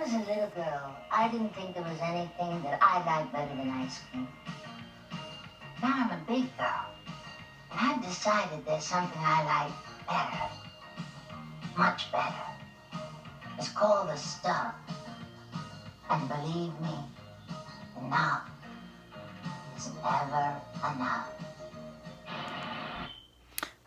was a little girl, I didn't think there was anything that I liked better than ice cream. Now I'm a big girl, and I've decided there's something I like better, much better. It's called the stuff. And believe me, enough is never enough.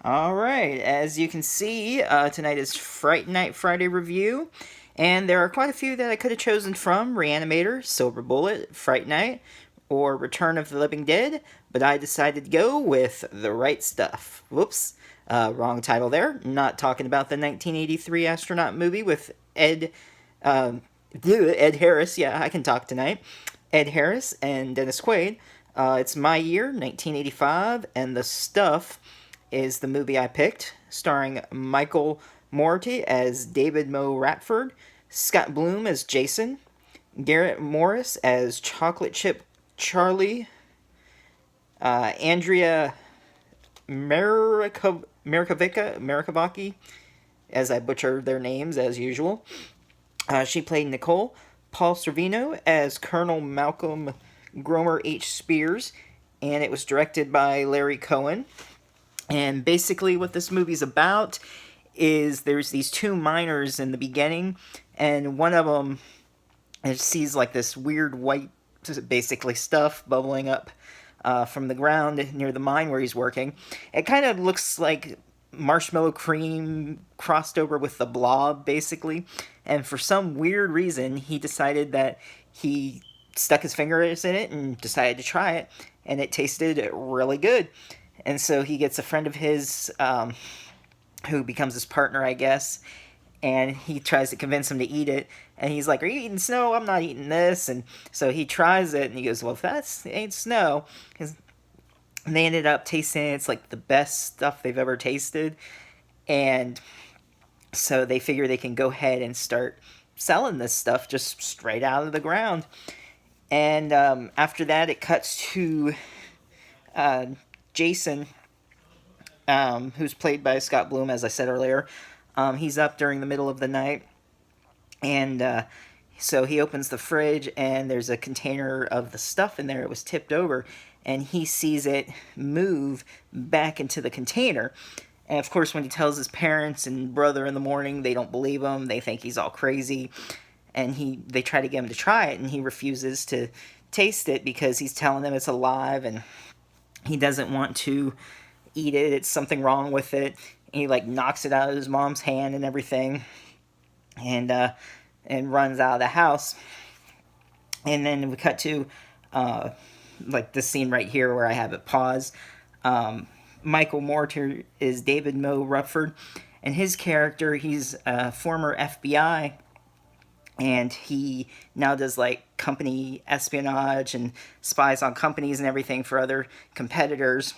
Alright, as you can see, tonight is Fright Night Friday review, and there are quite a few that I could have chosen from: Reanimator, Silver Bullet, Fright Night, or Return of the Living Dead, but I decided to go with The Right Stuff. Whoops, wrong title there. Not talking about the 1983 astronaut movie with Ed Harris, yeah, I can talk tonight. Ed Harris and Dennis Quaid. It's my year, 1985, and The Stuff is the movie I picked, starring Michael Morty as David Moe Ratford, Scott Bloom as Jason, Garrett Morris as Chocolate Chip Charlie, Andrea Marikovica, as I butcher their names as usual. She played Nicole. Paul Sorvino as Colonel Malcolm Gromer H. Spears, and it was directed by Larry Cohen. And basically what this movie's about is there's these two miners in the beginning, and one of them sees like this weird white, basically, stuff bubbling up from the ground near the mine where he's working. It kind of looks like marshmallow cream crossed over with the Blob, basically. And for some weird reason, he decided that he stuck his fingers in it and decided to try it, and it tasted really good. And so he gets a friend of his, who becomes his partner, I guess, and he tries to convince him to eat it. And he's like, "Are you eating snow? I'm not eating this." And so he tries it, and he goes, "Well, if that ain't snow," and they ended up tasting it. It's like the best stuff they've ever tasted. And so they figure they can go ahead and start selling this stuff just straight out of the ground. And after that, it cuts to Jason, who's played by Scott Bloom, as I said earlier. He's up during the middle of the night, and so he opens the fridge, and there's a container of the stuff in there. It was tipped over, and he sees it move back into the container. And of course, when he tells his parents and brother in the morning, they don't believe him. They think he's all crazy, and they try to get him to try it, and he refuses to taste it because he's telling them it's alive, and he doesn't want to eat it. It's something wrong with it. And he like knocks it out of his mom's hand and everything, and runs out of the house. And then we cut to like this scene right here where I have it pause. Michael Morty is David Moe Ratford, and his character, he's a former FBI, and he now does like company espionage and spies on companies and everything for other competitors,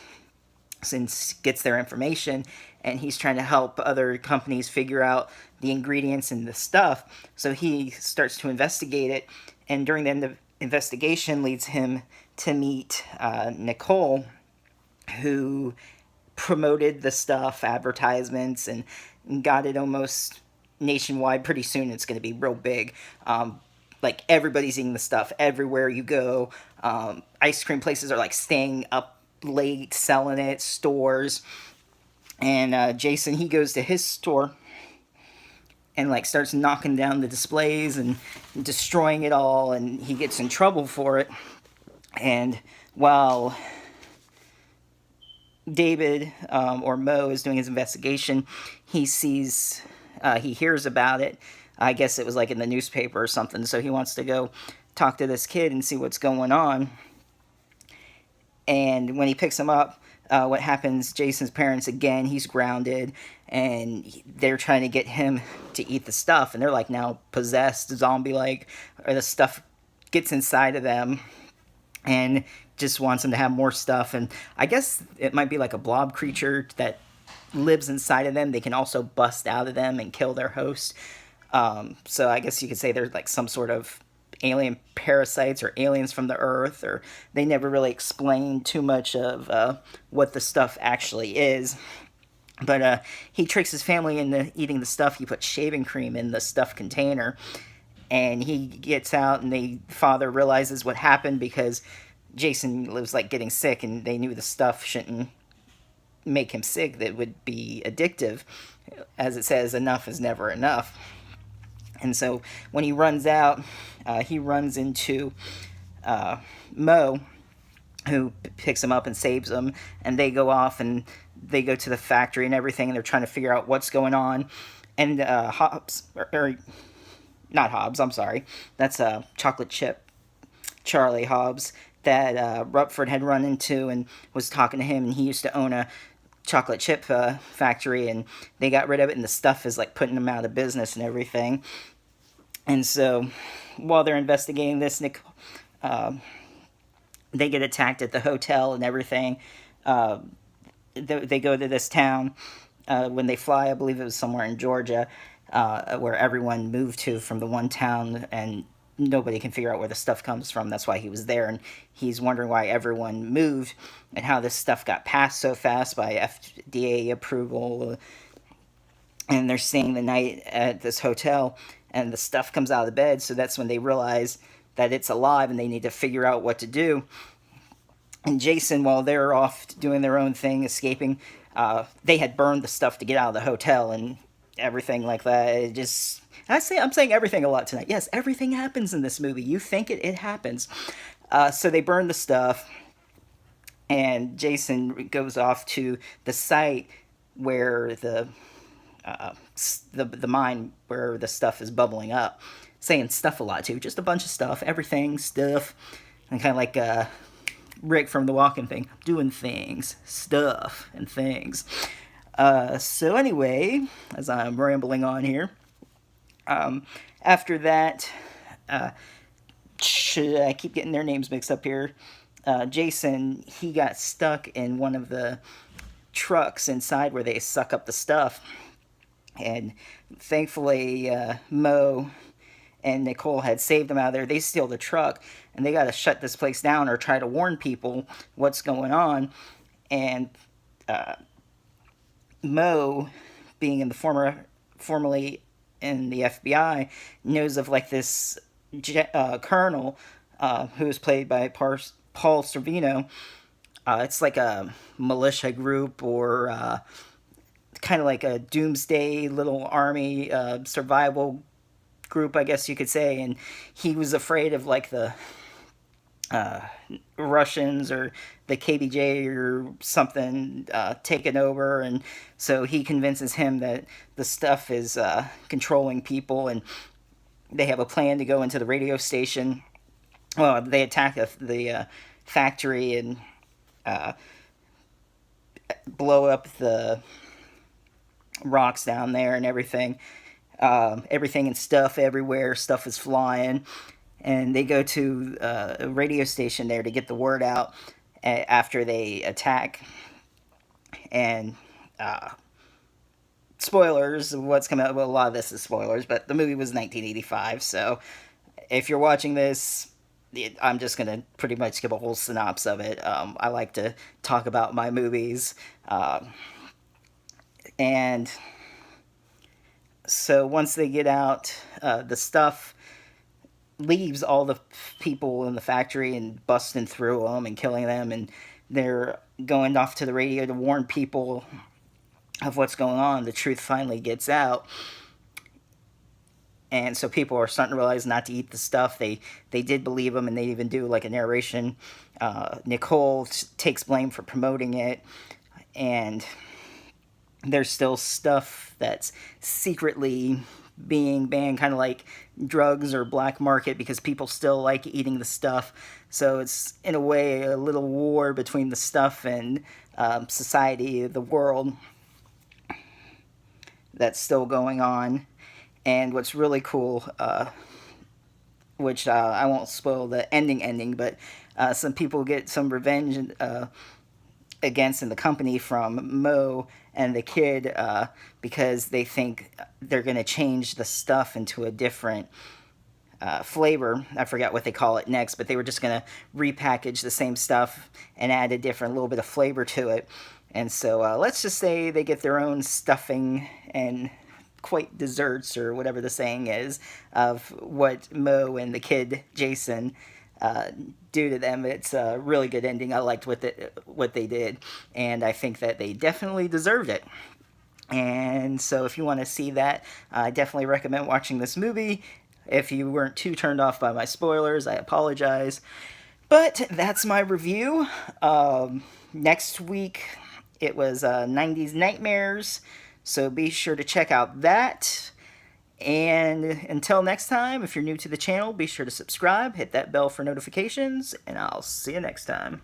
since gets their information, and he's trying to help other companies figure out the ingredients in the stuff. So he starts to investigate it, and during the investigation leads him to meet Nicole, who promoted the stuff, advertisements, and got it almost nationwide. Pretty soon it's going to be real big. Like everybody's eating the stuff everywhere you go. Ice cream places are like staying up late selling it, stores. And Jason, he goes to his store and like starts knocking down the displays and destroying it all, and he gets in trouble for it. And while David, or Moe, is doing his investigation, he hears about it. I guess it was like in the newspaper or something, so he wants to go talk to this kid and see what's going on. And when he picks him up, what happens, Jason's parents, again, he's grounded, and they're trying to get him to eat the stuff, and they're like now possessed, zombie-like, or the stuff gets inside of them, and just wants them to have more stuff. And I guess it might be like a blob creature that lives inside of them. They can also bust out of them and kill their host. So I guess you could say there's like some sort of alien parasites or aliens from the earth, or they never really explain too much of what the stuff actually is. But he tricks his family into eating the stuff. He puts shaving cream in the stuff container, and he gets out, and the father realizes what happened because Jason was like getting sick, and they knew the stuff shouldn't make him sick, that would be addictive. As it says, enough is never enough. And so when he runs out, he runs into Mo, who picks him up and saves him, and they go off and they go to the factory and everything, and they're trying to figure out what's going on. And Hobbs, or not Hobbs, I'm sorry, that's Chocolate Chip Charlie Hobbs, that Rutford had run into and was talking to him, and he used to own a chocolate chip factory, and they got rid of it, and the stuff is like putting them out of business and everything. And so while they're investigating this, they get attacked at the hotel and everything. They go to this town when they fly. I believe it was somewhere in Georgia, where everyone moved to from the one town, and nobody can figure out where the stuff comes from. That's why he was there, and he's wondering why everyone moved and how this stuff got passed so fast by FDA approval. And they're staying the night at this hotel, and the stuff comes out of the bed, so that's when they realize that it's alive and they need to figure out what to do. And Jason, while they're off doing their own thing, escaping, they had burned the stuff to get out of the hotel and everything like that. It just, I'm saying everything a lot tonight. Yes, everything happens in this movie. You think it happens. So they burn the stuff, and Jason goes off to the site where the mine where the stuff is bubbling up. Saying stuff a lot too, just a bunch of stuff, everything, stuff, and kind of like Rick from the Walking thing, doing things, stuff, and things. So anyway, as I'm rambling on here, after that, I keep getting their names mixed up here. Jason, he got stuck in one of the trucks inside where they suck up the stuff, and thankfully Mo and Nicole had saved him out of there. They steal the truck, and they got to shut this place down or try to warn people what's going on. And Mo, being in the formerly in the FBI, knows of like this colonel who is played by Paul Sorvino. It's like a militia group, or kind of like a doomsday little army survival group, I guess you could say. And he was afraid of like the Russians or the KBJ or something taking over, and so he convinces him that the stuff is controlling people, and they have a plan to go into the radio station. Well, they attack the factory and blow up the rocks down there and everything. Everything and stuff everywhere. Stuff is flying. And they go to a radio station there to get the word out after they attack. And spoilers of what's coming out. Well, a lot of this is spoilers, but the movie was 1985. So if you're watching this, I'm just going to pretty much give a whole synopsis of it. I like to talk about my movies. And so once they get out, the stuff leaves all the people in the factory and busting through them and killing them, and they're going off to the radio to warn people of what's going on. The truth finally gets out, and so people are starting to realize not to eat the stuff. They did believe them, and they even do like a narration. Nicole takes blame for promoting it, and there's still stuff that's secretly being banned, kind of like drugs or black market, because people still like eating the stuff. So it's, in a way, a little war between the stuff and society, the world, that's still going on. And what's really cool, which I won't spoil the ending, but some people get some revenge against in the company from Mo and the kid, because they think they're going to change the stuff into a different flavor. I forgot what they call it next, but they were just going to repackage the same stuff and add a different little bit of flavor to it. And so let's just say they get their own stuffing and quite deserts, or whatever the saying is, of what Mo and the kid Jason do to them. It's a really good ending. I liked what they did, and I think that they definitely deserved it. And so, if you want to see that, I definitely recommend watching this movie. If you weren't too turned off by my spoilers, I apologize. But that's my review. Next week, it was 90s Nightmares, so be sure to check out that. And until next time, if you're new to the channel, be sure to subscribe, hit that bell for notifications, and I'll see you next time.